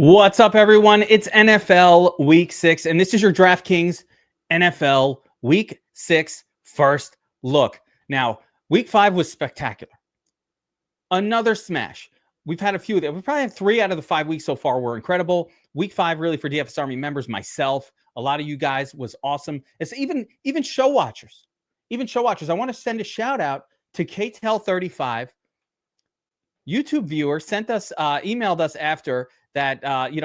What's up, everyone? It's NFL Week 6, and this is your DraftKings NFL Week 6 first look. Now, Week 5 was spectacular. Another smash. We've had a few of them. We probably had 3 out of the 5 weeks so far were incredible. Week 5, really, for DFS Army members, myself, a lot of you guys, was awesome. It's even show watchers. Even show watchers. I want to send a shout out to KTEL35, YouTube viewer, emailed us after that,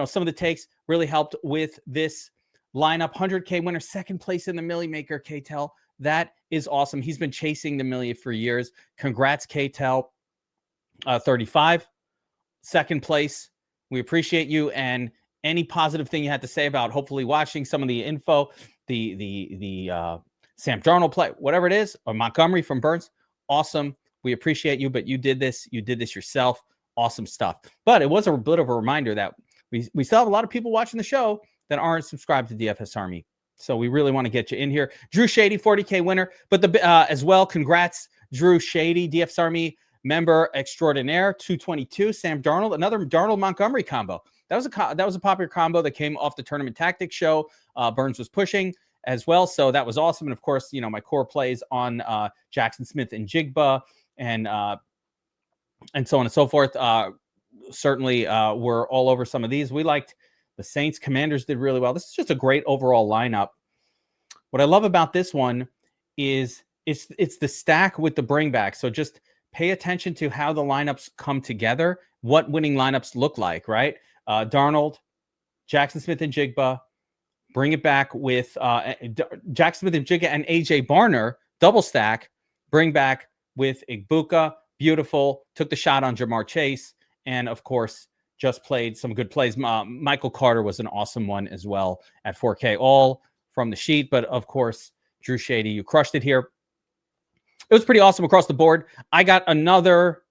some of the takes really helped with this lineup. 100K winner, second place in the Millie Maker, KTEL. That is awesome. He's been chasing the Millie for years. Congrats, KTEL. 35, second place. We appreciate you, and any positive thing you had to say about hopefully watching some of the info, the Sam Darnold play, whatever it is, or Montgomery from Burns. Awesome. We appreciate you, but you did this yourself. Awesome stuff. But it was a bit of a reminder that we still have a lot of people watching the show that aren't subscribed to DFS Army. So we really want to get you in here. Drew Shady, 40K winner, but as well, congrats, Drew Shady, DFS Army member extraordinaire, 222. Sam Darnold, another Darnold Montgomery combo. That was a popular combo that came off the Tournament Tactics show. Burns was pushing as well, so that was awesome. And of course, my core plays on Jackson Smith and Jigba, and so on and so forth. Certainly, we're all over some of these. We liked the Saints. Commanders did really well. This is just a great overall lineup. What I love about this one is it's the stack with the bring back. So just pay attention to how the lineups come together, what winning lineups look like, right? Darnold, Jackson Smith and Jigba, bring it back with Jackson Smith and Jigba and AJ Barner, double stack, bring back with Igbuka. Beautiful. Took the shot on Jamar Chase. And of course, just played some good plays. Michael Carter was an awesome one as well at 4K, all from the sheet. But of course, Drew Shady, you crushed it here. It was pretty awesome across the board. I got another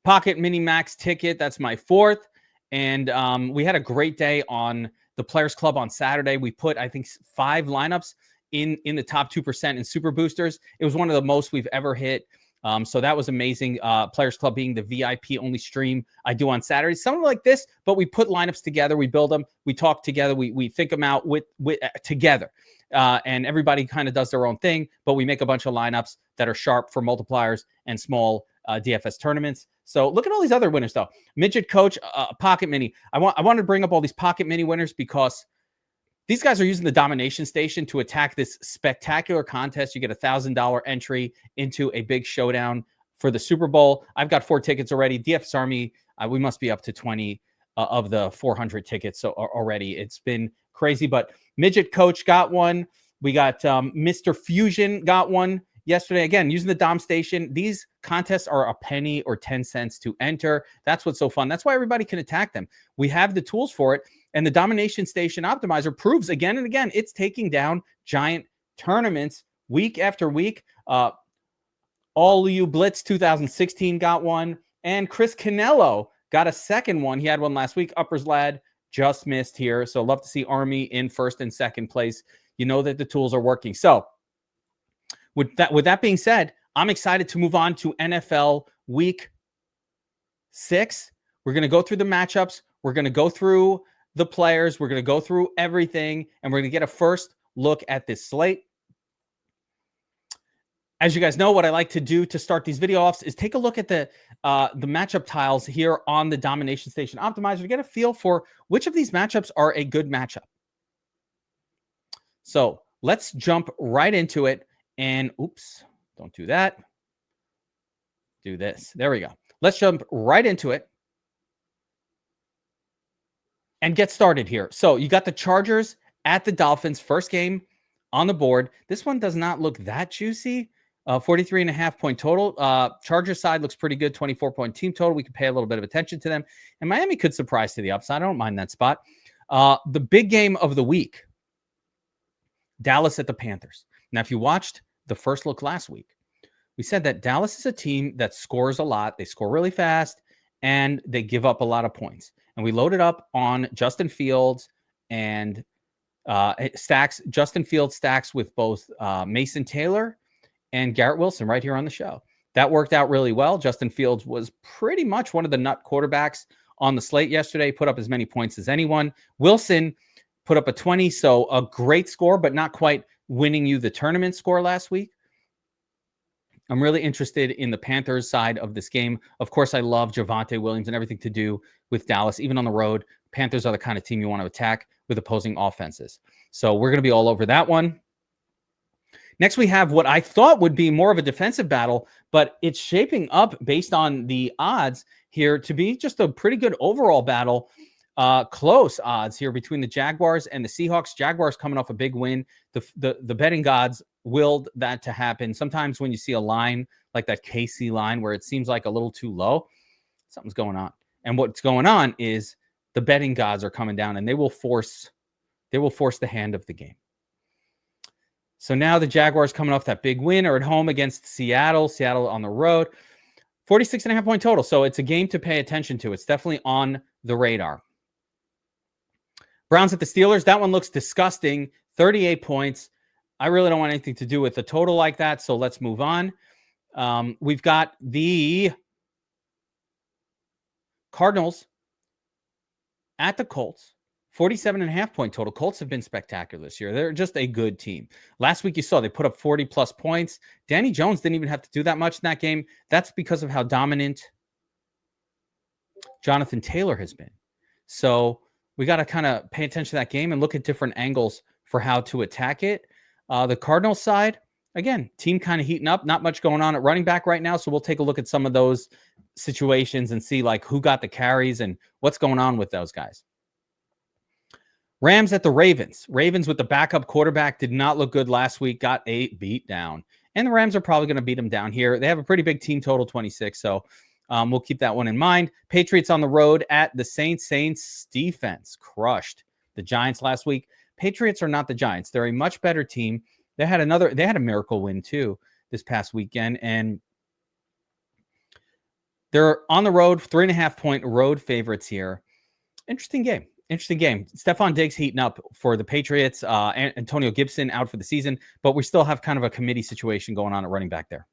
Pocket Mini Max ticket. That's my 4th. And we had a great day on the Players Club on Saturday. We put, I think, 5 lineups in the top 2% in Super Boosters. It was one of the most we've ever hit. So that was amazing. Players Club being the VIP only stream I do on Saturdays. Something like this, but we put lineups together. We build them. We talk together. We think them out together. And everybody kind of does their own thing, but we make a bunch of lineups that are sharp for multipliers and small DFS tournaments. So look at all these other winners, though. Midget Coach, Pocket Mini. I wanted to bring up all these Pocket Mini winners because these guys are using the Domination Station to attack this spectacular contest. You get a $1,000 entry into a big showdown for the Super Bowl. I've got 4 tickets already. DFS Army, we must be up to 20 of the 400 tickets already. It's been crazy, but Midget Coach got one. We got Mr. Fusion got one yesterday. Again, using the Dom Station. These contests are a penny or 10 cents to enter. That's what's so fun. That's why everybody can attack them. We have the tools for it. And the Domination Station Optimizer proves again and again it's taking down giant tournaments week after week. All You Blitz 2016 got one. And Chris Canello got a second one. He had one last week. Uppers Lad just missed here. So love to see Army in first and second place. You know that the tools are working. So with that being said, I'm excited to move on to NFL Week 6. We're going to go through the matchups. We're going to go through the players. We're going to go through everything, and we're going to get a first look at this slate. As you guys know, what I like to do to start these video offs is take a look at the matchup tiles here on the Domination Station Optimizer to get a feel for which of these matchups are a good matchup. So let's jump right into it. And oops, don't do that. Do this. There we go. Let's jump right into it and get started here. So you got the Chargers at the Dolphins, first game on the board. This one does not look that juicy. 43.5 point total. Chargers side looks pretty good. 24 point team total. We can pay a little bit of attention to them. And Miami could surprise to the upside. I don't mind that spot. The big game of the week, Dallas at the Panthers. Now, if you watched the first look last week, we said that Dallas is a team that scores a lot. They score really fast, and they give up a lot of points. And we loaded up on Justin Fields and stacks. Justin Fields stacks with both Mason Taylor and Garrett Wilson right here on the show. That worked out really well. Justin Fields was pretty much one of the nut quarterbacks on the slate yesterday, put up as many points as anyone. Wilson put up a 20, so a great score, but not quite winning you the tournament score last week. I'm really interested in the Panthers side of this game. Of course, I love Javonte Williams and everything to do with Dallas, even on the road. Panthers are the kind of team you want to attack with opposing offenses. So we're going to be all over that one. Next, we have what I thought would be more of a defensive battle, but it's shaping up based on the odds here to be just a pretty good overall battle. Close odds here between the Jaguars and the Seahawks. Jaguars coming off a big win. The betting gods willed that to happen. Sometimes when you see a line like that KC line where it seems like a little too low, something's going on. And what's going on is the betting gods are coming down, and they will force the hand of the game. So now the Jaguars coming off that big win are at home against Seattle. Seattle on the road. 46.5 point total. So it's a game to pay attention to. It's definitely on the radar. Browns at the Steelers. That one looks disgusting. 38 points. I really don't want anything to do with a total like that, so let's move on. We've got the Cardinals at the Colts. 47.5 point total. Colts have been spectacular this year. They're just a good team. Last week you saw they put up 40-plus points. Danny Jones didn't even have to do that much in that game. That's because of how dominant Jonathan Taylor has been. So we got to kind of pay attention to that game and look at different angles for how to attack it. The Cardinals side, again, team kind of heating up. Not much going on at running back right now, so we'll take a look at some of those situations and see like who got the carries and what's going on with those guys. Rams at the Ravens. Ravens with the backup quarterback did not look good last week, got a beat down. And the Rams are probably going to beat them down here. They have a pretty big team total, 26, so we'll keep that one in mind. Patriots on the road at the Saints. Saints defense crushed the Giants last week. Patriots are not the Giants. They're a much better team. They had a miracle win too this past weekend, and they're on the road, 3.5 point road favorites here. Interesting game. Stephon Diggs heating up for the Patriots. Antonio Gibson out for the season, but we still have kind of a committee situation going on at running back there.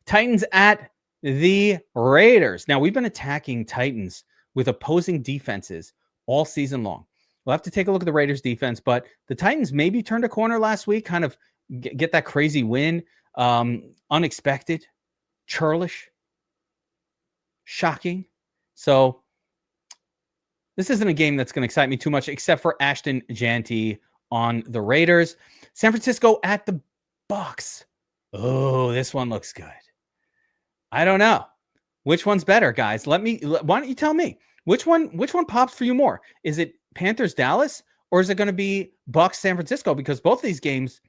Titans at the Raiders. Now, we've been attacking Titans with opposing defenses all season long. We'll have to take a look at the Raiders defense, but the Titans maybe turned a corner last week, kind of get that crazy win. Unexpected, churlish, shocking. So this isn't a game that's going to excite me too much, except for Ashton Janty on the Raiders. San Francisco at the Bucs. Oh, this one looks good. I don't know. Which one's better, guys? Why don't you tell me? Which one pops for you more? Is it Panthers Dallas, or is it going to be Bucs San Francisco? Because both of these games,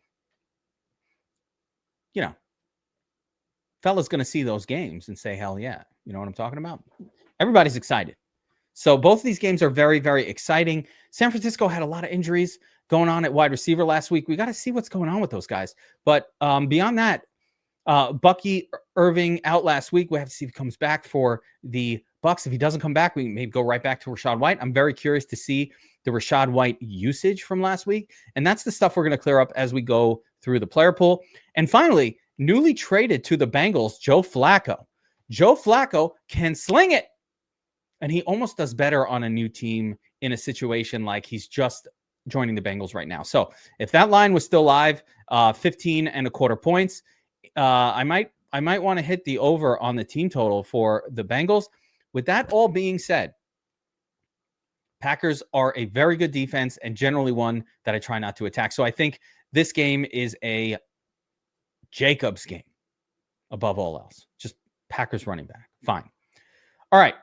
fella's going to see those games and say, hell yeah. You know what I'm talking about? Everybody's excited. So both of these games are very, very exciting. San Francisco had a lot of injuries going on at wide receiver last week. We got to see what's going on with those guys. But beyond that, Bucky Irving out last week. We have to see if he comes back for the Bucs. If he doesn't come back, we may go right back to Rachaad White. I'm very curious to see the Rachaad White usage from last week. And that's the stuff we're going to clear up as we go through the player pool. And finally, newly traded to the Bengals, Joe Flacco. Joe Flacco can sling it. And he almost does better on a new team in a situation like he's just joining the Bengals right now. So if that line was still live, 15.25 points, I might want to hit the over on the team total for the Bengals. With that all being said, Packers are a very good defense and generally one that I try not to attack. So I think this game is a Jacobs game above all else. Just Packers running back. Fine. All right.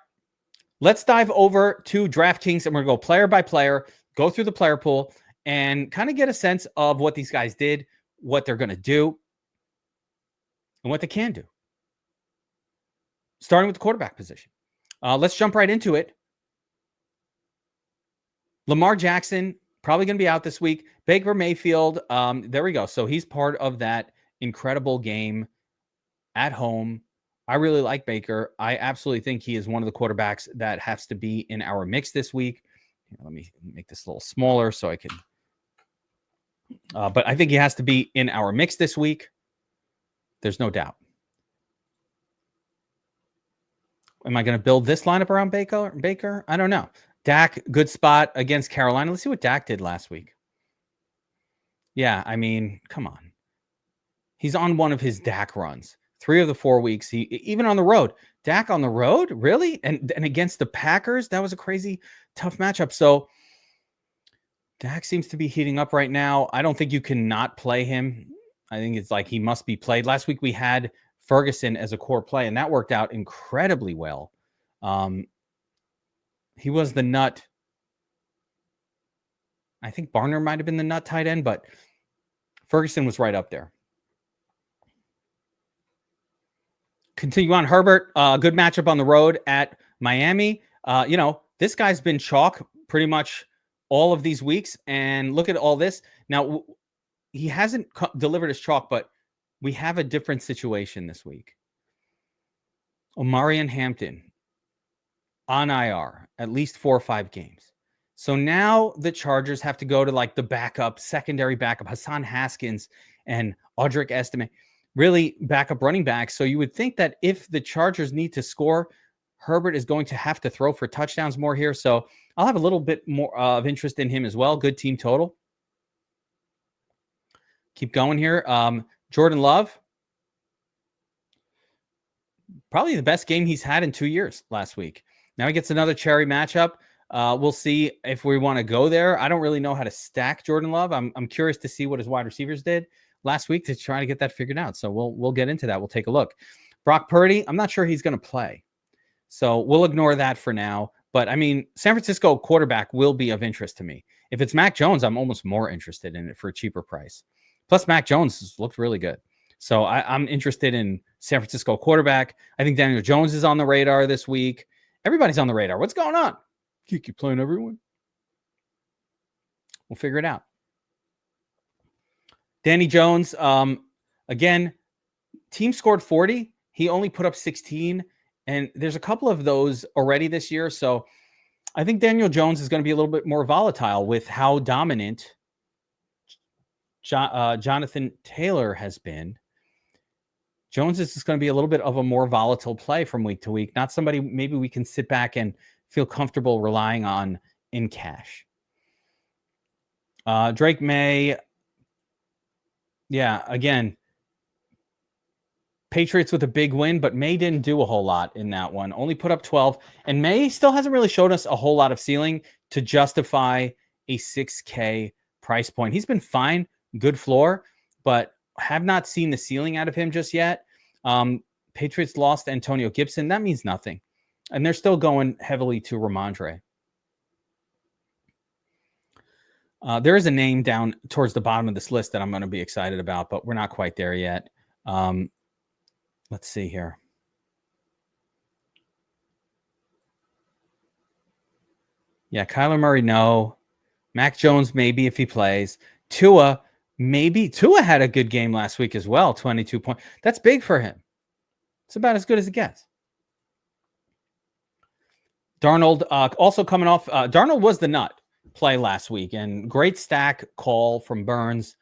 Let's dive over to DraftKings, and we're going to go player by player, go through the player pool, and kind of get a sense of what these guys did, what they're going to do, and what they can do. Starting with the quarterback position. Let's jump right into it. Lamar Jackson, probably going to be out this week. Baker Mayfield, there we go. So he's part of that incredible game at home. I really like Baker. I absolutely think he is one of the quarterbacks that has to be in our mix this week. Let me make this a little smaller so I can. But I think he has to be in our mix this week. There's no doubt. Am I going to build this lineup around Baker? I don't know. Dak, good spot against Carolina. Let's see what Dak did last week. Yeah, I mean, come on. He's on one of his Dak runs. 3 of the 4 weeks. He even on the road. Dak on the road? Really? And against the Packers? That was a crazy tough matchup. So Dak seems to be heating up right now. I don't think you can not play him. I think it's like he must be played. Last week we had Ferguson as a core play, and that worked out incredibly well. He was the nut. I think Barner might have been the nut tight end, but Ferguson was right up there. Continue on. Herbert, good matchup on the road at Miami. This guy's been chalk pretty much all of these weeks. And look at all this. Now, he hasn't delivered his chalk, but we have a different situation this week. Omarion Hampton on IR, at least 4 or 5 games. So now the Chargers have to go to like the backup, secondary backup, Hassan Haskins and Audric Estime, really backup running backs. So you would think that if the Chargers need to score, Herbert is going to have to throw for touchdowns more here. So I'll have a little bit more of interest in him as well. Good team total. Keep going here. Jordan Love, probably the best game he's had in 2 years last week. Now he gets another cherry matchup. We'll see if we want to go there. I don't really know how to stack Jordan Love. I'm curious to see what his wide receivers did last week to try to get that figured out. So we'll get into that. We'll take a look. Brock Purdy, I'm not sure he's going to play. So we'll ignore that for now. But I mean, San Francisco quarterback will be of interest to me. If it's Mac Jones, I'm almost more interested in it for a cheaper price. Plus, Mac Jones looked really good. So I'm interested in San Francisco quarterback. I think Daniel Jones is on the radar this week. Everybody's on the radar. What's going on? Geek, you playing everyone? We'll figure it out. Danny Jones, again, team scored 40. He only put up 16. And there's a couple of those already this year. So I think Daniel Jones is going to be a little bit more volatile with how dominant Jonathan Taylor has been. Jones is just going to be a little bit of a more volatile play from week to week. Not somebody maybe we can sit back and feel comfortable relying on in cash. Drake May. Yeah, again, Patriots with a big win, but May didn't do a whole lot in that one. Only put up 12. And May still hasn't really showed us a whole lot of ceiling to justify a $6K price point. He's been fine, good floor, but have not seen the ceiling out of him just yet. Patriots lost Antonio Gibson. That means nothing. And they're still going heavily to Ramondre. There is a name down towards the bottom of this list that I'm going to be excited about, but we're not quite there yet. Let's see here. Yeah, Kyler Murray, no. Mac Jones, maybe if he plays. Tua, maybe. Tua had a good game last week as well, 22 points. That's big for him. It's about as good as it gets. Darnold, also coming off. Darnold was the nut play last week, and great stack call from Burns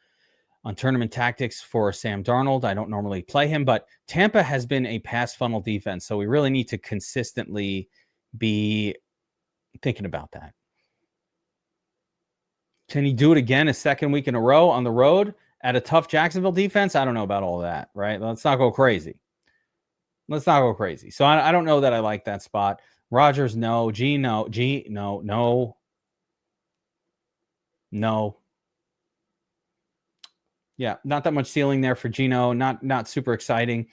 on tournament tactics for Sam Darnold. I don't normally play him, but Tampa has been a pass funnel defense, so we really need to consistently be thinking about that. Can he do it again a second week in a row on the road at a tough Jacksonville defense? I don't know about all that, right? Let's not go crazy. So I don't know that I like that spot. Rodgers, no. G, no. G, no. No. Yeah, not that much ceiling there for Geno. Not super exciting.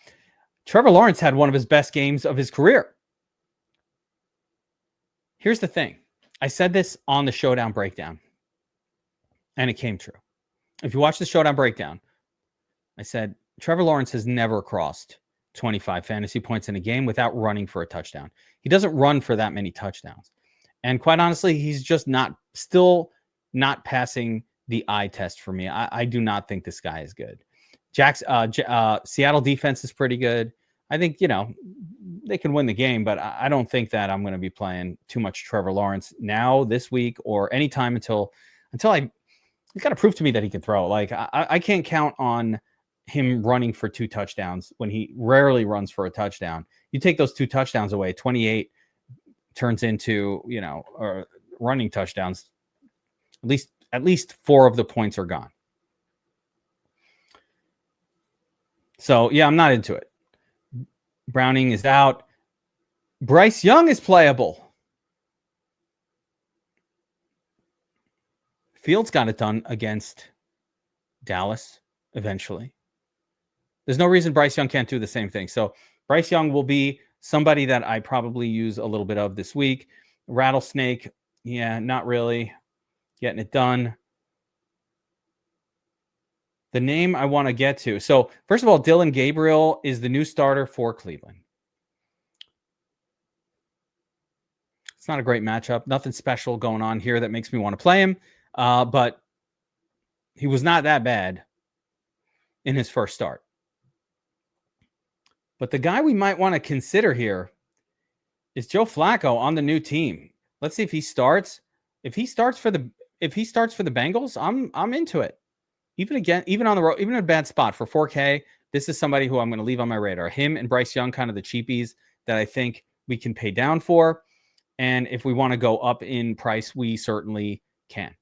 Trevor Lawrence had one of his best games of his career. Here's the thing. I said this on the Showdown Breakdown, and it came true. If you watch the Showdown Breakdown, I said Trevor Lawrence has never crossed 25 fantasy points in a game without running for a touchdown. He doesn't run for that many touchdowns. And quite honestly, he's just still not passing the eye test for me. I do not think this guy is good. Seattle defense is pretty good. I think, they can win the game, but I don't think that I'm going to be playing too much Trevor Lawrence now, this week, or anytime until he's got to prove to me that he can throw. Like I can't count on him running for 2 touchdowns when he rarely runs for a touchdown. You take those 2 touchdowns away, 28 turns into, running touchdowns. At least 4 of the points are gone. So, yeah, I'm not into it. Browning is out. Bryce Young is playable. Fields got it done against Dallas eventually. There's no reason Bryce Young can't do the same thing. So Bryce Young will be somebody that I probably use a little bit of this week. Rattlesnake, yeah, not really getting it done. The name I want to get to. So first of all, Dylan Gabriel is the new starter for Cleveland. It's not a great matchup. Nothing special going on here that makes me want to play him. But he was not that bad in his first start. But the guy we might want to consider here is Joe Flacco on the new team. Let's see if he starts. If he starts for the Bengals, I'm into it. Even on the road, even in a bad spot for 4K, this is somebody who I'm going to leave on my radar. Him and Bryce Young, kind of the cheapies that I think we can pay down for. And if we want to go up in price, we certainly can.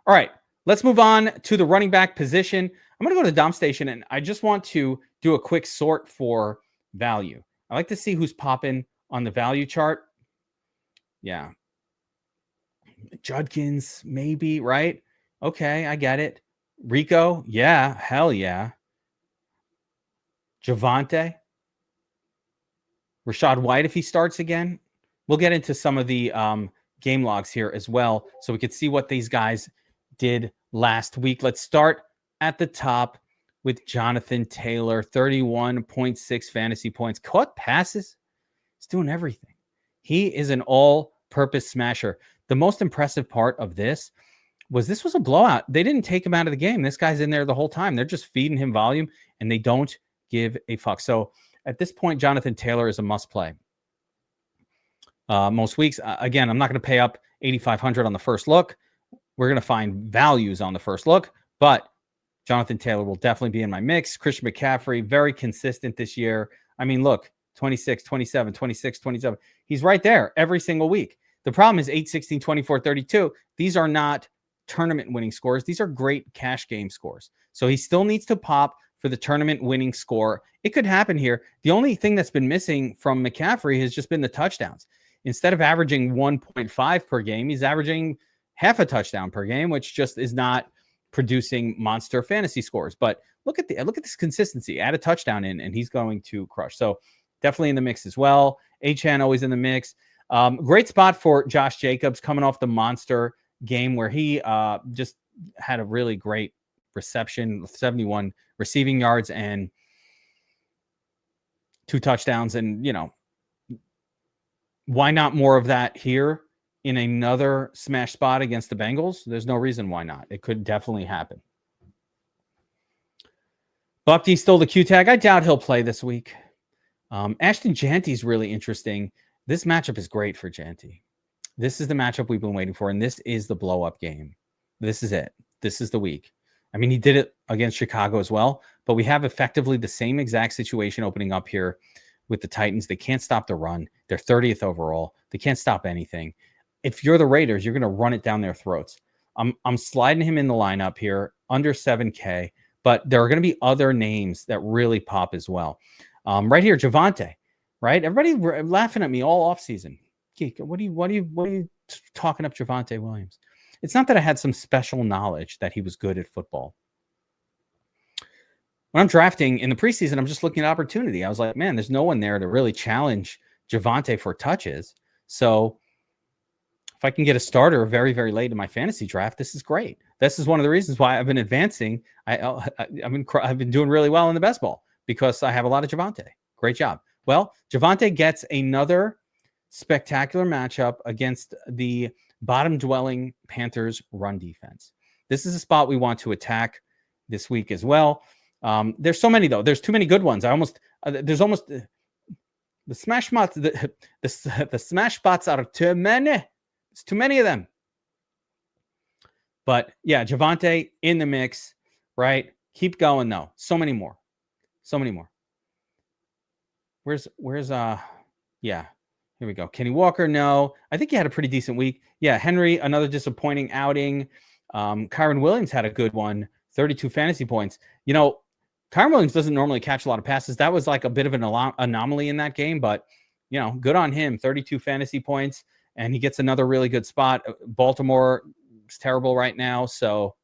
All right, let's move on to the running back position. I'm going to go to Dom Station, and I just want to do a quick sort for value. I like to see who's popping on the value chart. Yeah. Judkins, maybe, right? Okay, I get it. Rico, yeah, hell yeah. Javonte. Rashad White, if he starts again. We'll get into some of the game logs here as well, so we could see what these guys did last week. Let's start at the top with Jonathan Taylor, 31.6 fantasy points. Caught passes. He's doing everything. He is an all-purpose smasher. The most impressive part of this was a blowout. They didn't take him out of the game. This guy's in there the whole time. They're just feeding him volume, and they don't give a fuck. So at this point, Jonathan Taylor is a must-play. Most weeks, again, I'm not going to pay up $8,500 on the first look. We're going to find values on the first look, but Jonathan Taylor will definitely be in my mix. Christian McCaffrey, very consistent this year. I mean, look, 26, 27, 26, 27. He's right there every single week. The problem is 8, 16, 24, 32. These are not tournament winning scores. These are great cash game scores. So he still needs to pop for the tournament winning score. It could happen here. The only thing that's been missing from McCaffrey has just been the touchdowns. Instead of averaging 1.5 per game, he's averaging half a touchdown per game, which just is not producing monster fantasy scores. But look at this consistency. Add a touchdown in, and he's going to crush. So definitely in the mix as well. Achane always in the mix. Great spot for Josh Jacobs coming off the monster game where he just had a really great reception, 71 receiving yards and 2 touchdowns. And, why not more of that here in another smash spot against the Bengals? There's no reason why not. It could definitely happen. Bucky stole the Q tag. I doubt he'll play this week. Ashton Janty's really interesting. This matchup is great for Janty. This is the matchup we've been waiting for, and this is the blow-up game. This is it. This is the week. I mean, he did it against Chicago as well, but we have effectively the same exact situation opening up here with the Titans. They can't stop the run. They're 30th overall. They can't stop anything. If you're the Raiders, you're going to run it down their throats. I'm sliding him in the lineup here, under 7K, but there are going to be other names that really pop as well. Right here, Javonte, right? Everybody laughing at me all offseason. Geek, what are you talking up Javonte Williams? It's not that I had some special knowledge that he was good at football. When I'm drafting in the preseason, I'm just looking at opportunity. I was like, man, there's no one there to really challenge Javonte for touches. So if I can get a starter very, very late in my fantasy draft, this is great. This is one of the reasons why I've been advancing. I've been doing really well in the best ball because I have a lot of Javonte. Great job. Well, Javonte gets another spectacular matchup against the bottom-dwelling Panthers run defense. This is a spot we want to attack this week as well. There's so many though. There's too many good ones. There's almost the smash spots. The smash spots are too many. It's too many of them. But yeah, Javonte in the mix, right? Keep going, though. So many more. So many more. Where's yeah. Here we go. Kenny Walker, no. I think he had a pretty decent week. Yeah, Henry, another disappointing outing. Kyron Williams had a good one, 32 fantasy points. You know, Kyron Williams doesn't normally catch a lot of passes. That was like a bit of an anomaly in that game, but, you know, good on him. 32 fantasy points, and he gets another really good spot. Baltimore is terrible right now, so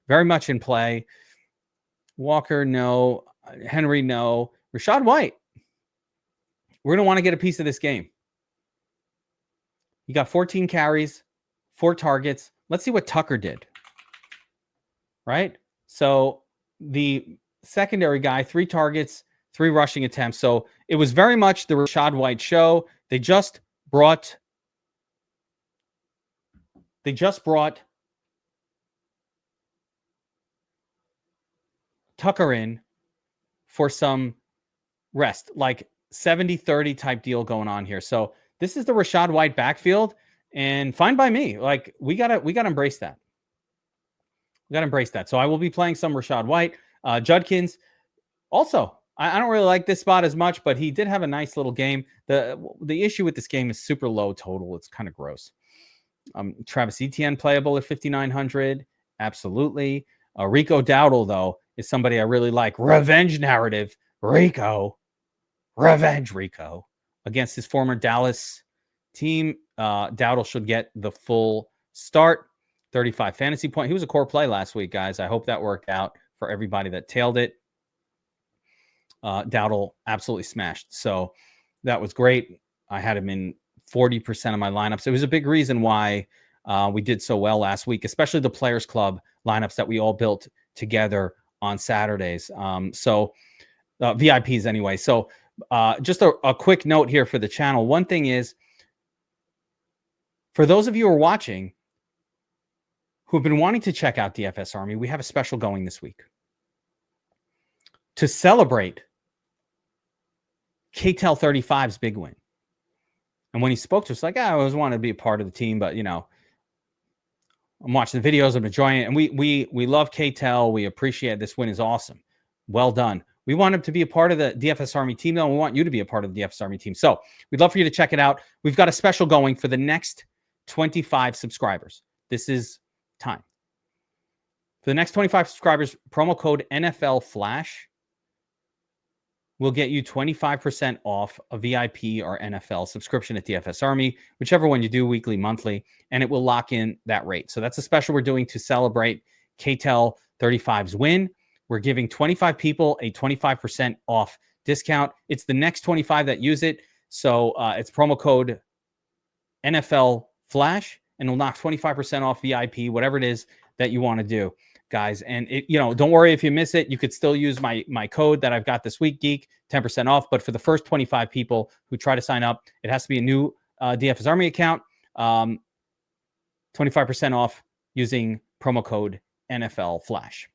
very much in play. Walker, no. Henry, no. Rashad White. We're going to want to get a piece of this game. He got 14 carries, 4 targets. Let's see what Tucker did. Right? So the secondary guy, 3 targets, 3 rushing attempts. So it was very much the Rashad White show. They just brought Tucker in for some rest, like 70-30 type deal going on here. So this is the Rashad White backfield, and fine by me. Like we gotta embrace that. We gotta embrace that. So I will be playing some Rashad White. Judkins also. I don't really like this spot as much, but he did have a nice little game. The issue with this game is super low total. It's kind of gross. Travis Etienne playable at 5,900. Absolutely. Rico Dowdle, though, is somebody I really like. Revenge narrative. Revenge Rico against his former Dallas team. Dowdle should get the full start. 35 fantasy point. He was a core play last week, guys. I hope that worked out for everybody that tailed it. Dowdle absolutely smashed. So that was great. I had him in 40% of my lineups. It was a big reason why we did so well last week, especially the Players Club lineups that we all built together on Saturdays. VIPs anyway. So just a quick note here for the channel. One thing is, for those of you who are watching who have been wanting to check out DFS Army, we have a special going this week to celebrate KTEL 35's big win. And when he spoke to us, like, I always wanted to be a part of the team, but, you know, I'm watching the videos, I'm enjoying it. And we love KTEL. We appreciate this win is awesome. Well done. We want him to be a part of the DFS Army team, though. And we want you to be a part of the DFS Army team. So we'd love for you to check it out. We've got a special going for the next 25 subscribers. This is time. For the next 25 subscribers, promo code NFL Flash will get you 25% off a VIP or NFL subscription at DFS Army, whichever one you do, weekly, monthly, and it will lock in that rate. So that's a special we're doing to celebrate KTEL 35's win. We're giving 25 people a 25% off discount. It's the next 25 that use it. So it's promo code NFL Flash, and it'll knock 25% off VIP, whatever it is that you want to do, guys. And don't worry if you miss it. You could still use my code that I've got this week, Geek, 10% off. But for the first 25 people who try to sign up, it has to be a new DFS Army account. 25% off using promo code NFL Flash.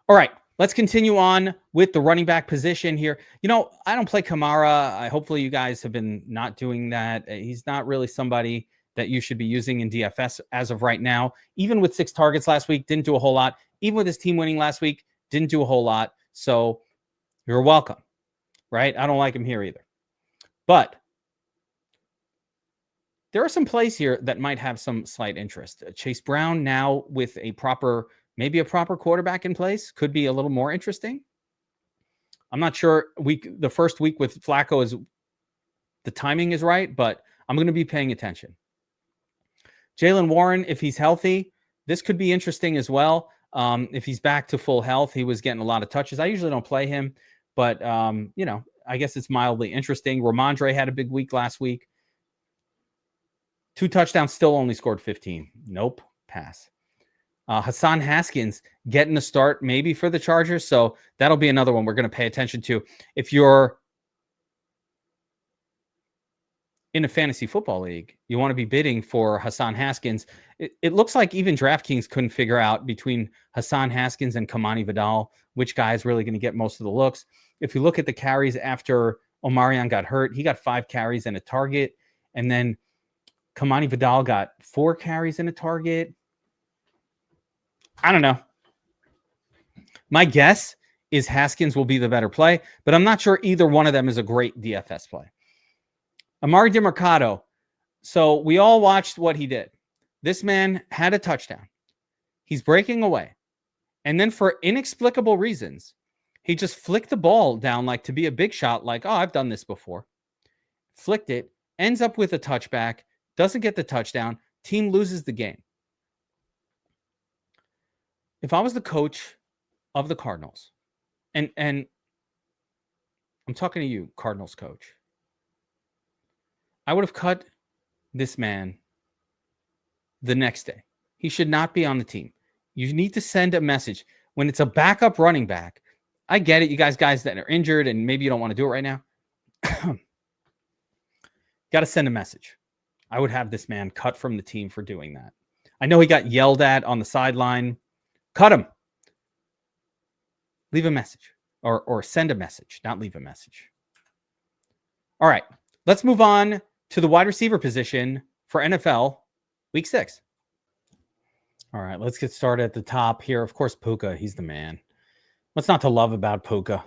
All right, let's continue on with the running back position here. I don't play Kamara. Hopefully you guys have been not doing that. He's not really somebody that you should be using in DFS as of right now. Even with 6 targets last week, didn't do a whole lot. Even with his team winning last week, didn't do a whole lot. So you're welcome, right? I don't like him here either. But there are some plays here that might have some slight interest. Chase Brown now with maybe a proper quarterback in place could be a little more interesting. I'm not sure the first week with Flacco the timing is right, but I'm going to be paying attention. Jaylen Warren, if he's healthy, this could be interesting as well. If he's back to full health, he was getting a lot of touches. I usually don't play him, but I guess it's mildly interesting. Ramondre had a big week last week. 2 touchdowns, still only scored 15. Nope, pass. Hassan Haskins getting a start maybe for the Chargers. So that'll be another one we're going to pay attention to. If you're in a fantasy football league, you want to be bidding for Hassan Haskins. It looks like even DraftKings couldn't figure out between Hassan Haskins and Kamani Vidal, which guy is really going to get most of the looks. If you look at the carries after Omarion got hurt, he got 5 carries and a target. And then Kamani Vidal got 4 carries and a target. I don't know. My guess is Haskins will be the better play, but I'm not sure either one of them is a great DFS play. Amari DeMarcado. So we all watched what he did. This man had a touchdown. He's breaking away. And then for inexplicable reasons, he just flicked the ball down like to be a big shot, like, oh, I've done this before. Flicked it, ends up with a touchback, doesn't get the touchdown, team loses the game. If I was the coach of the Cardinals, and I'm talking to you, Cardinals coach, I would have cut this man the next day. He should not be on the team. You need to send a message. When it's a backup running back, I get it. You guys that are injured and maybe you don't want to do it right now. Got to send a message. I would have this man cut from the team for doing that. I know he got yelled at on the sideline. Cut him. Leave a message or send a message, not leave a message. All right, let's move on to the wide receiver position for NFL Week 6. All right, let's get started at the top here. Of course, Puka, he's the man. What's not to love about Puka?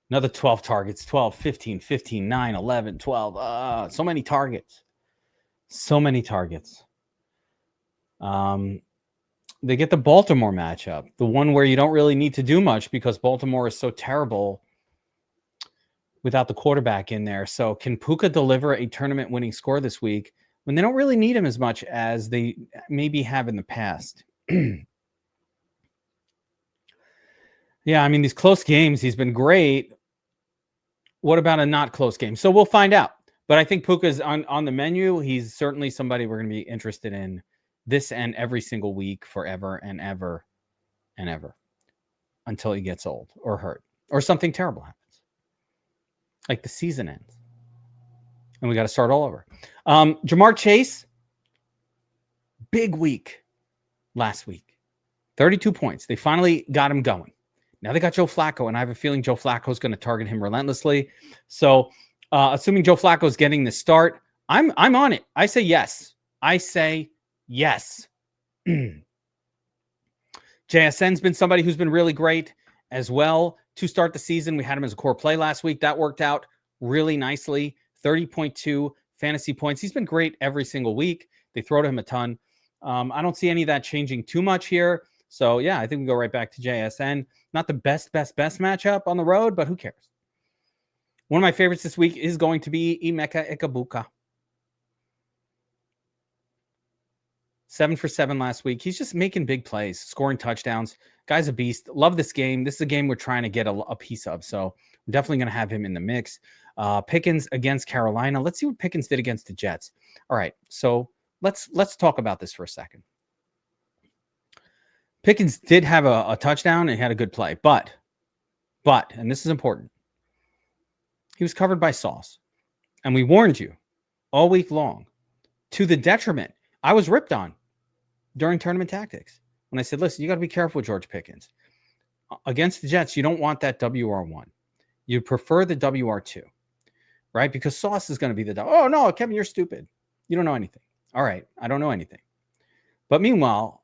Another 12 targets, 12, 15, 15, 9, 11, 12. So many targets. So many targets. They get the Baltimore matchup, the one where you don't really need to do much because Baltimore is so terrible without the quarterback in there. So can Puka deliver a tournament-winning score this week when they don't really need him as much as they maybe have in the past? Yeah, I mean, these close games, he's been great. What about a not close game? So we'll find out. But I think Puka's on the menu. He's certainly somebody we're going to be interested in this and every single week forever and ever and ever until he gets old or hurt or something terrible happens. Like the season ends and we got to start all over. Jamar Chase, big week last week, 32 points. They finally got him going. Now they got Joe Flacco, and I have a feeling Joe Flacco is going to target him relentlessly. So assuming Joe Flacco is getting the start, I'm on it. I say yes. Yes. JSN's been somebody who's been really great as well to start the season. We had him as a core play last week. That worked out really nicely. 30.2 fantasy points. He's been great every single week. They throw to him a ton. I don't see any of that changing too much here. So, yeah, I think we go right back to JSN. Not the best matchup on the road, but who cares? One of my favorites this week is going to be Emeka Ikabuka. 7 for 7 last week. He's just making big plays, scoring touchdowns. Guy's a beast. Love this game. This is a game we're trying to get a piece of. So I'm definitely going to have him in the mix. Pickens against Carolina. Let's see what Pickens did against the Jets. All right. So let's talk about this for a second. Pickens did have a touchdown and had a good play, but, and this is important, he was covered by Sauce. And we warned you all week long to the detriment. I was ripped on during tournament tactics when I said, listen, you got to be careful with George Pickens. Against the Jets, you don't want that WR1. You prefer the WR2, right? Because Sauce is going to be the, oh, no, Kevin, you're stupid. You don't know anything. All right, I don't know anything. But meanwhile,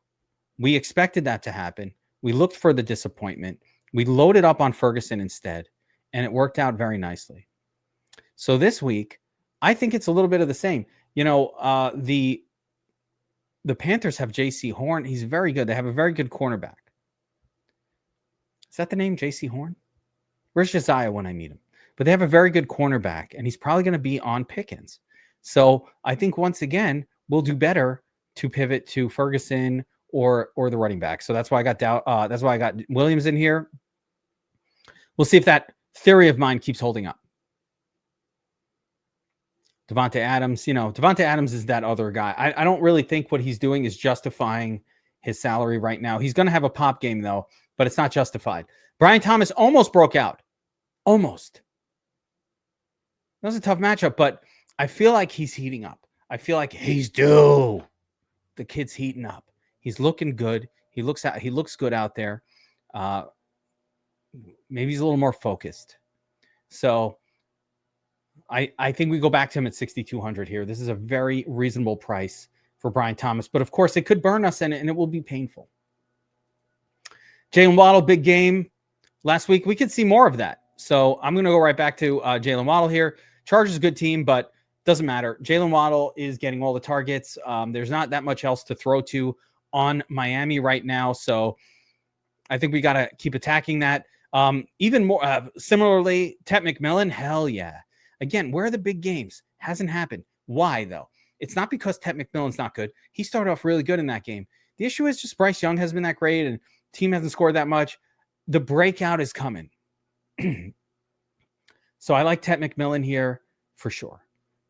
we expected that to happen. We looked for the disappointment. We loaded up on Ferguson instead, and it worked out very nicely. So this week, I think it's a little bit of the same. You know, the Panthers have J.C. Horn. He's very good. They have a very good cornerback. Is that the name, J.C. Horn? Where's Josiah when I meet him? But they have a very good cornerback, and he's probably going to be on Pickens. So I think once again, we'll do better to pivot to Ferguson or the running back. So that's why I got that's why I got Williams in here. We'll see if that theory of mine keeps holding up. Devontae Adams, Devontae Adams is that other guy. I don't really think what he's doing is justifying his salary right now. He's going to have a pop game, though, but it's not justified. Brian Thomas almost broke out. Almost. That was a tough matchup, but I feel like he's heating up. I feel like he's due. The kid's heating up. He's looking good. He looks good out there. Maybe he's a little more focused. So I think we go back to him at 6,200 here. This is a very reasonable price for Brian Thomas. But, of course, it could burn us, and it will be painful. Jalen Waddle, big game last week. We could see more of that. So I'm going to go right back to Jalen Waddle here. Chargers is a good team, but doesn't matter. Jalen Waddle is getting all the targets. There's not that much else to throw to on Miami right now. So I think we got to keep attacking that. Even more similarly, Tet McMillan, hell yeah. Again, where are the big games? Hasn't happened. Why, though? It's not because Tet McMillan's not good. He started off really good in that game. The issue is just Bryce Young hasn't been that great and team hasn't scored that much. The breakout is coming. So I like Tet McMillan here for sure.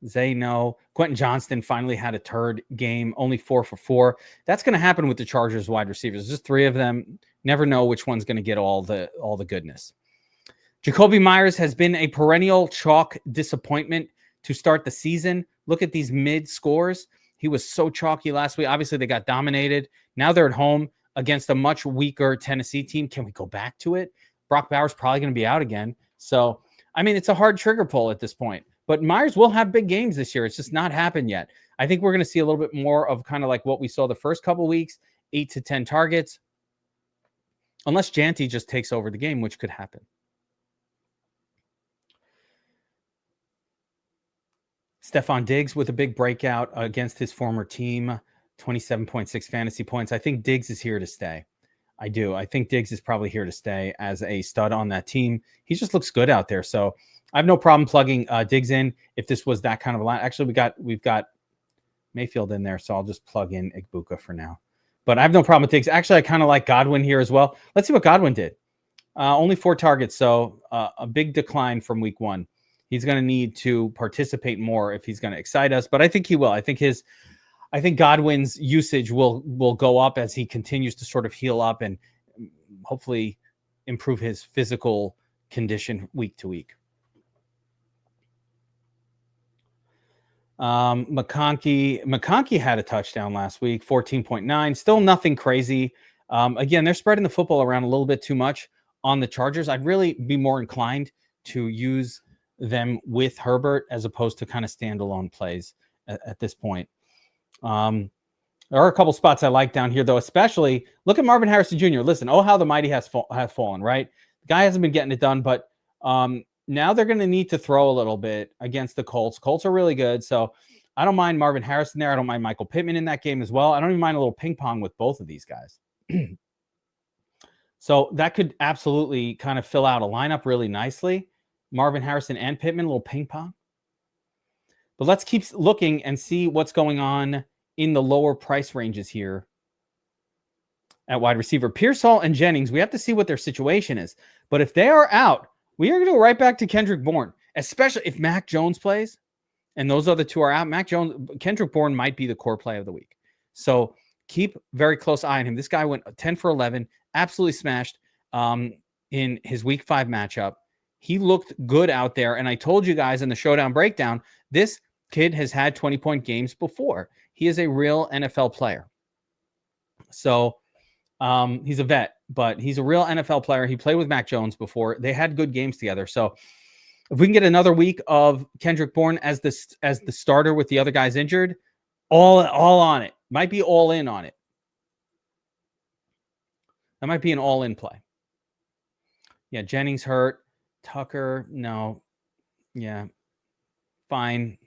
Zay, no. Quentin Johnston finally had a turd game, only 4 for 4. That's going to happen with the Chargers wide receivers. Just 3 of them. Never know which one's going to get all the goodness. Jacoby Myers has been a perennial chalk disappointment to start the season. Look at these mid scores. He was so chalky last week. Obviously, they got dominated. Now they're at home against a much weaker Tennessee team. Can we go back to it? Brock Bowers probably going to be out again. So, I mean, it's a hard trigger pull at this point. But Myers will have big games this year. It's just not happened yet. I think we're going to see a little bit more of kind of like what we saw the first couple weeks, 8 to 10 targets. Unless Janty just takes over the game, which could happen. Stephon Diggs with a big breakout against his former team, 27.6 fantasy points. I think Diggs is here to stay. I do. I think Diggs is probably here to stay as a stud on that team. He just looks good out there. So I have no problem plugging Diggs in if this was that kind of a line. Actually, we've got Mayfield in there, so I'll just plug in Igbuka for now. But I have no problem with Diggs. Actually, I kind of like Godwin here as well. Let's see what Godwin did. Only 4 targets, so a big decline from week 1. He's going to need to participate more if he's going to excite us, but I think he will. I think Godwin's usage will go up as he continues to sort of heal up and hopefully improve his physical condition week to week. McConkey had a touchdown last week, 14.9. Still nothing crazy. Again, they're spreading the football around a little bit too much on the Chargers. I'd really be more inclined to use them with Herbert as opposed to kind of standalone plays at this point. There are a couple spots I like down here, though, especially look at Marvin Harrison Jr. Listen, oh, how the mighty has fallen, right? The guy hasn't been getting it done, but now they're going to need to throw a little bit against the Colts. Colts are really good, so I don't mind Marvin Harrison there. I don't mind Michael Pittman in that game as well. I don't even mind a little ping pong with both of these guys. So that could absolutely kind of fill out a lineup really nicely. Marvin Harrison and Pittman, a little ping pong. But let's keep looking and see what's going on in the lower price ranges here at wide receiver. Pearsall and Jennings, we have to see what their situation is. But if they are out, we are going to go right back to Kendrick Bourne, especially if Mac Jones plays and those other 2 are out. Kendrick Bourne might be the core play of the week. So keep very close eye on him. This guy went 10 for 11, absolutely smashed in his week 5 matchup. He looked good out there. And I told you guys in the showdown breakdown, this kid has had 20-point games before. He is a real NFL player. So he's a vet, but he's a real NFL player. He played with Mac Jones before. They had good games together. So if we can get another week of Kendrick Bourne as the starter with the other guys injured, all on it. Might be all in on it. That might be an all-in play. Yeah, Jennings hurt. Tucker, no. Yeah, fine.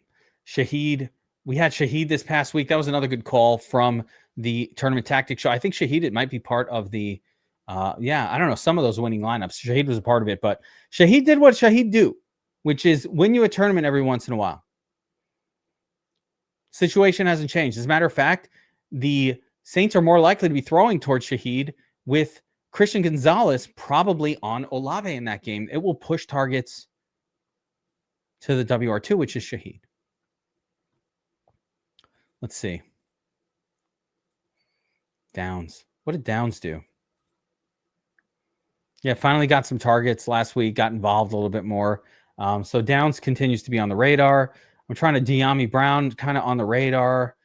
Shaheed. We had Shaheed this past week. That was another good call from the Tournament Tactics show. I think Shaheed, it might be part of the, I don't know, some of those winning lineups. Shaheed was a part of it, but Shaheed did what Shaheed do, which is win you a tournament every once in a while. Situation hasn't changed. As a matter of fact, the Saints are more likely to be throwing towards Shaheed with Christian Gonzalez probably on Olave in that game. It will push targets to the WR2, which is Shaheed. Let's see. Downs. What did Downs do? Yeah, finally got some targets last week, got involved a little bit more. So Downs continues to be on the radar. I'm trying to De'Ami Brown kind of on the radar.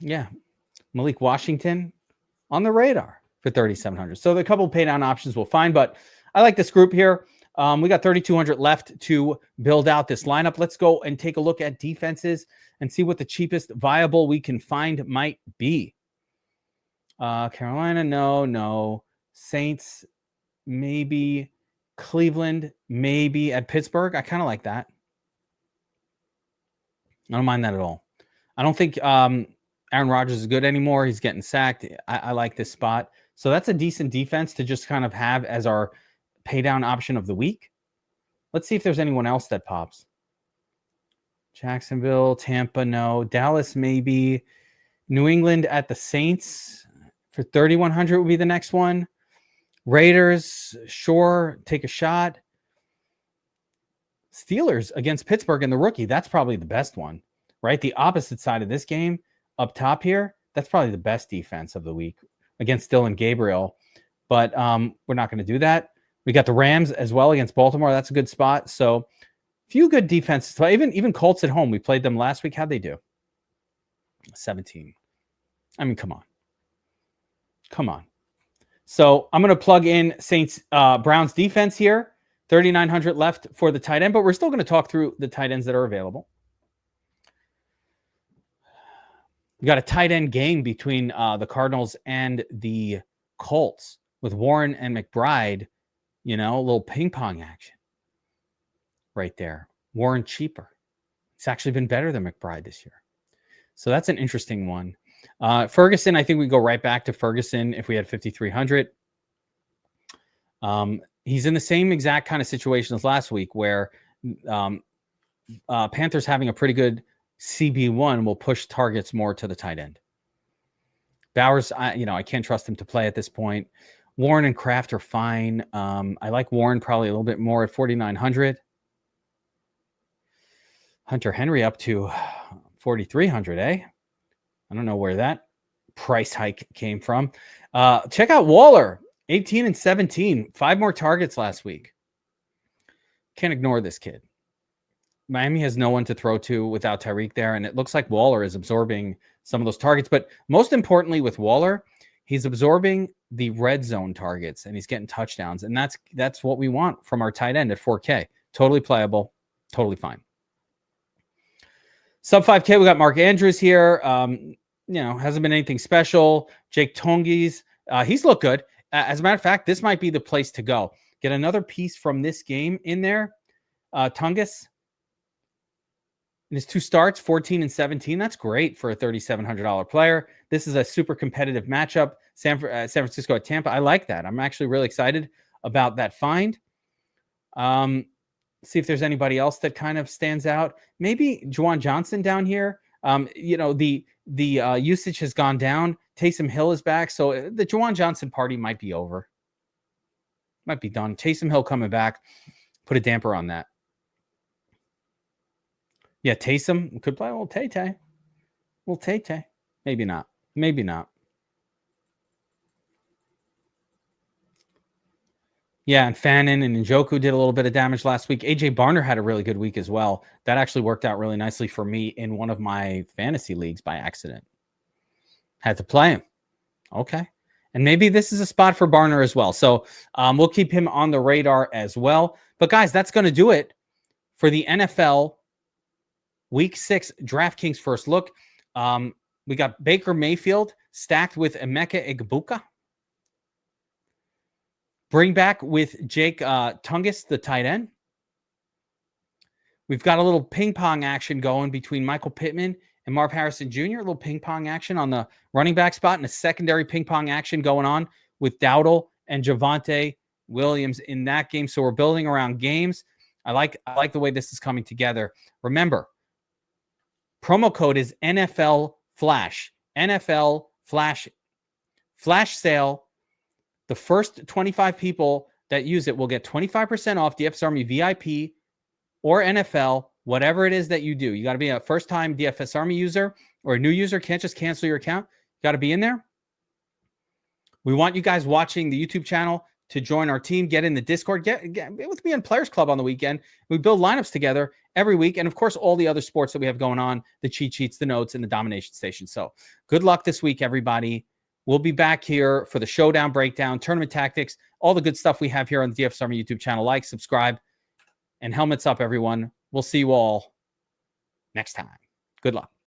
Yeah, Malik Washington on the radar for 3,700. So the couple pay down options we'll find, but I like this group here. We got 3,200 left to build out this lineup. Let's go and take a look at defenses and see what the cheapest viable we can find might be. Carolina, no. Saints, maybe. Cleveland, maybe. At Pittsburgh, I kind of like that. I don't mind that at all. I don't think Aaron Rodgers is good anymore. He's getting sacked. I like this spot. So that's a decent defense to just kind of have as our pay down option of the week. Let's see if there's anyone else that pops. Jacksonville, Tampa, no. Dallas, maybe. New England at the Saints for 3,100 would be the next one. Raiders, sure, take a shot. Steelers against Pittsburgh and the rookie. That's probably the best one, right? The opposite side of this game up top here. That's probably the best defense of the week against Dylan Gabriel. But we're not going to do that. We got the Rams as well against Baltimore. That's a good spot. So few good defenses. Even Colts at home. We played them last week. How'd they do? 17. I mean, come on. So I'm going to plug in Saints Browns defense here. 3,900 left for the tight end, but we're still going to talk through the tight ends that are available. We got a tight end game between the Cardinals and the Colts with Warren and McBride. A little ping pong action right there. Warren cheaper. It's actually been better than McBride this year. So that's an interesting one. Ferguson, I think we go right back to Ferguson if we had 5,300. He's in the same exact kind of situation as last week where Panthers having a pretty good CB1 will push targets more to the tight end. Bowers, I can't trust him to play at this point. Warren and Kraft are fine. I like Warren probably a little bit more at 4,900. Hunter Henry up to 4,300, eh? I don't know where that price hike came from. Check out Waller, 18 and 17, 5 more targets last week. Can't ignore this kid. Miami has no one to throw to without Tyreek there, and it looks like Waller is absorbing some of those targets. But most importantly with Waller, he's absorbing the red zone targets, and he's getting touchdowns, and that's what we want from our tight end at 4K. Totally playable, totally fine. Sub 5K, we got Mark Andrews here. Hasn't been anything special. Jake Tongis, he's looked good. As a matter of fact, this might be the place to go. Get another piece from this game in there. Tungus, in his 2 starts, 14 and 17. That's great for a $3,700 player. This is a super competitive matchup. San Francisco at Tampa. I like that. I'm actually really excited about that find. See if there's anybody else that kind of stands out. Maybe Juwan Johnson down here. The usage has gone down. Taysom Hill is back. So the Juwan Johnson party might be over. Might be done. Taysom Hill coming back. Put a damper on that. Yeah, Taysom could play a little Tay-Tay. Maybe not. Yeah, and Fannin and Njoku did a little bit of damage last week. AJ Barner had a really good week as well. That actually worked out really nicely for me in one of my fantasy leagues by accident. Had to play him. Okay. And maybe this is a spot for Barner as well. So we'll keep him on the radar as well. But guys, that's going to do it for the NFL Week 6 DraftKings first look. We got Baker Mayfield stacked with Emeka Egbuka. Bring back with Jake Tungus, the tight end. We've got a little ping pong action going between Michael Pittman and Marv Harrison Jr. A little ping pong action on the running back spot and a secondary ping pong action going on with Dowdle and Javonte Williams in that game. So we're building around games. I like the way this is coming together. Remember, promo code is NFL Flash. NFL Flash. Flash sale. The first 25 people that use it will get 25% off DFS Army VIP or NFL, whatever it is that you do. You got to be a first-time DFS Army user or a new user. Can't just cancel your account. You got to be in there. We want you guys watching the YouTube channel to join our team, get in the Discord, get with me on Players Club on the weekend. We build lineups together every week. And of course, all the other sports that we have going on, the cheat sheets, the notes, and the domination station. So good luck this week, everybody. We'll be back here for the showdown breakdown, tournament tactics, all the good stuff we have here on the DFS Army YouTube channel. Like, subscribe, and helmets up, everyone. We'll see you all next time. Good luck.